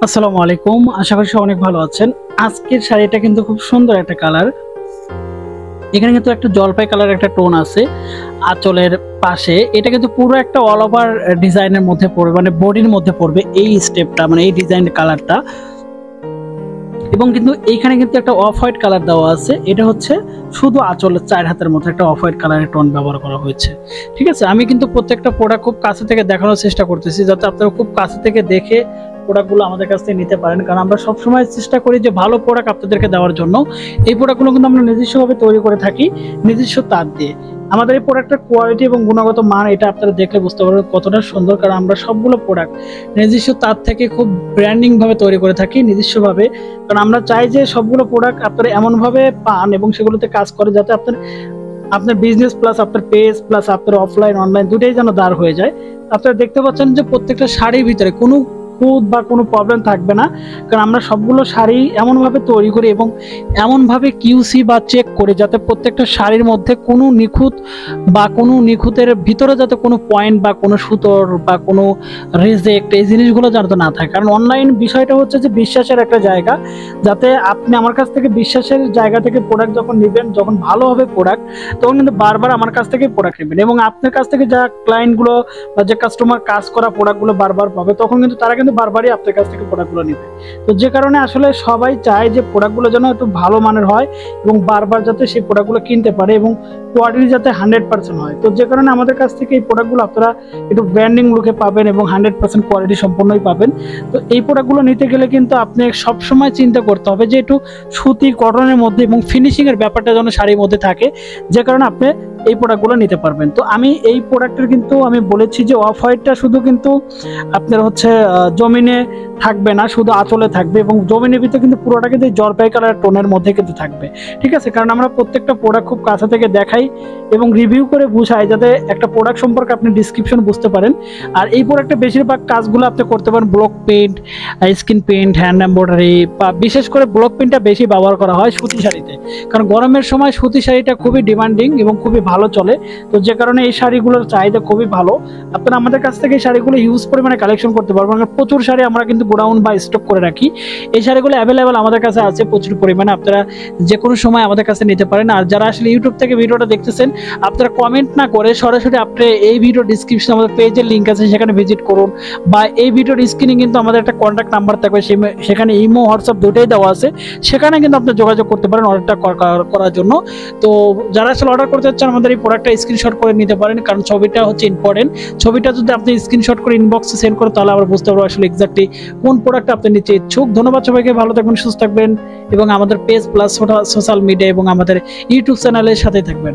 আসসালামু আলাইকুম, আশা করি সবাই অনেক ভালো আছেন। আজকের শাড়িটা কিন্তু খুব সুন্দর একটা কালার। এখানে কিন্তু একটা জলপাই কালার একটা টোন আছে আঁচলের পাশে। এটা কিন্তু পুরো একটা অল ওভার ডিজাইনের মধ্যে পড়বে, মানে বডির মধ্যে পড়বে এই স্টেপটা, মানে এই ডিজাইনের কালারটা। এবং কিন্তু এইখানে কিন্তু একটা অফ হোয়াইট কালার দেওয়া আছে। এটা হচ্ছে শুধু আঁচলের 4 হাতের মধ্যে একটা অফ হোয়াইট কালারের টোন ব্যবহার করা হয়েছে। ঠিক আছে, আমি কিন্তু প্রত্যেকটা প্রোডাক্ট খুব কাছে থেকে দেখানোর চেষ্টা করতেছি, যাতে আপনারা খুব কাছে থেকে দেখে প্রোডাক্টগুলো আমাদের কাছ থেকে নিতে পারেন। কারণ আমরা সবসময় চেষ্টা করি যে ভালো প্রোডাক্ট আপনাদেরকে দেওয়ার জন্য। এই প্রোডাক্টগুলো কিন্তু আমরা নিজস্বভাবে তৈরি করে থাকি, নিজস্ব তার দিয়ে। আমাদের এই প্রোডাক্টের কোয়ালিটি এবং গুণগত মান এটা আপনারা দেখলে বুঝতে পারবেন কতটা সুন্দর। কারণ আমরা সবগুলো প্রোডাক্ট নিজস্ব তার থেকে খুব ব্র্যান্ডিং ভাবে তৈরি করে থাকি, নিজস্বভাবে। কারণ আমরা চাই যে সবগুলো প্রোডাক্ট আপনারা এমনভাবে পান এবং সেগুলোতে কাজ করে যাতে আপনার বিজনেস প্লাস আপনার পেজ প্লাস আপনার অফলাইন অনলাইন দুটোই যেন দাঁড় হয়ে যায়। আপনারা দেখতে পাচ্ছেন যে প্রত্যেকটা শাড়ির ভিতরে কোনো খুঁত বা কোনো প্রবলেম থাকবে না। কারণ আমরা সবগুলো শাড়ি এমনভাবে তৈরি করি এবং এমনভাবে কিউসি বা চেক করে যাতে প্রত্যেকটা শাড়ির মধ্যে কোনো নিখুঁত বা কোনো নিখুঁতের ভিতরে যাতে কোনো পয়েন্ট বা কোনো সুতোর বা কোনো রিজেক্ট এই জিনিসগুলো যাতে না থাকে। কারণ অনলাইন বিষয়টা হচ্ছে যে বিশ্বাসের একটা জায়গা। যাতে আপনি আমার কাছ থেকে বিশ্বাসের জায়গা থেকে প্রোডাক্ট যখন নেবেন, যখন ভালো হবে প্রোডাক্ট, তখন কিন্তু বারবার আমার কাছ থেকে প্রোডাক্ট নেবেন। এবং আপনার কাছ থেকে যা ক্লায়েন্টগুলো বা যে কাস্টমার কাজ করা প্রোডাক্টগুলো বারবার পাবে, তখন কিন্তু তারা বারবারই আপনার কাছ থেকে প্রোডাক্টগুলো নেবে। তো যে কারণে আসলে সবাই চায় যে প্রোডাক্টগুলো যেন একটু ভালো মানের হয় এবং বারবার যাতে সেই প্রোডাক্টগুলো কিনতে পারে এবং কোয়ালিটি যাতে 100% হয়। তো যে কারণে আমাদের কাছ থেকে এই প্রোডাক্টগুলো আপনারা একটু ব্র্যান্ডিং লুকে পাবেন এবং 100% কোয়ালিটি সম্পন্নই পাবেন। তো এই প্রোডাক্টগুলো নিতে গেলে কিন্তু আপনি সবসময় চিন্তা করতে হবে যে একটু সুতি কটনের মধ্যে এবং ফিনিশিংয়ের ব্যাপারটা যেন শাড়ির মধ্যে থাকে, যে কারণে আপনি এই প্রোডাক্টগুলো নিতে পারবেন। তো আমি এই প্রোডাক্টের কিন্তু আমি বলেছি যে অফ হোয়াইটটা শুধু কিন্তু আপনার হচ্ছে জমিনে থাকবে না, শুধু আঁচলে থাকবে এবং জমিনের ভিতরে কিন্তু পুরোটা কিন্তু জলপাই কালার টোনের মধ্যে কিন্তু থাকবে। ঠিক আছে, কারণ আমরা প্রত্যেকটা প্রোডাক্ট খুব কাছে থেকে দেখাই এবং রিভিউ করে বুঝাই যাতে একটা প্রোডাক্ট সম্পর্কে আপনি ডিসক্রিপশন বুঝতে পারেন। আর এই প্রোডাক্টের বেশিরভাগ কাজগুলো আপনি করতে পারেন block paint, skin paint, hand embroidery, বা বিশেষ করে ব্লক পেইন্টটা বেশি ব্যবহার করা হয় সুতি শাড়িতে। কারণ গরমের সময় সুতি শাড়িটা খুবই ডিমান্ডিং এবং খুবই ভালো চলে। তো যে কারণে এই শাড়িগুলোর চাহিদা খুবই ভালো। আপনারা আমাদের কাছ থেকে এই শাড়িগুলো হিউজ পরিমাণে কালেকশন করতে পারবেন। প্রচুর শাড়ি আমরা কিন্তু গোডাউন বা স্টক করে রাখি। এই শাড়িগুলো অ্যাভেলেবেল আমাদের কাছে আছে প্রচুর পরিমাণে, আপনারা যে কোনো সময় আমাদের কাছে নিতে পারেন। আর যারা আসলে ইউটিউব থেকে ভিডিওটা দেখতেছেন, আপনারা কমেন্ট না করে সরাসরি আপনি এই ভিডিও ডিসক্রিপশনে আমাদের পেজের লিঙ্ক আছে, সেখানে ভিজিট করুন। বা এই ভিডিওর স্ক্রিনে কিন্তু আমাদের একটা কন্ট্যাক্ট নাম্বার থাকবে, সেখানে ইমো হোয়াটসঅ্যাপ দুটোই দেওয়া আছে, সেখানে কিন্তু আপনি যোগাযোগ করতে পারেন অর্ডারটা করার জন্য। তো যারা আসলে অর্ডার করতে চাচ্ছেন আমাদের এই প্রোডাক্টটা স্ক্রিনশট করে নিতে পারেন, কারণ ছবিটা হচ্ছে ইম্পর্টেন্ট। ছবিটা যদি আপনি স্ক্রিনশট করে ইনবক্সে সেন্ড করেন, তাহলে আমরা বুঝতে পারবো আসলে এক্স্যাক্টলি কোন প্রোডাক্ট আপনি নিতে ইচ্ছুক। ধন্যবাদ সবাইকে, ভালো থাকবেন, সুস্থ থাকবেন এবং আমাদের পেজ প্লাস সোশ্যাল মিডিয়া এবং আমাদের ইউটিউব চ্যানেলের সাথে থাকবেন।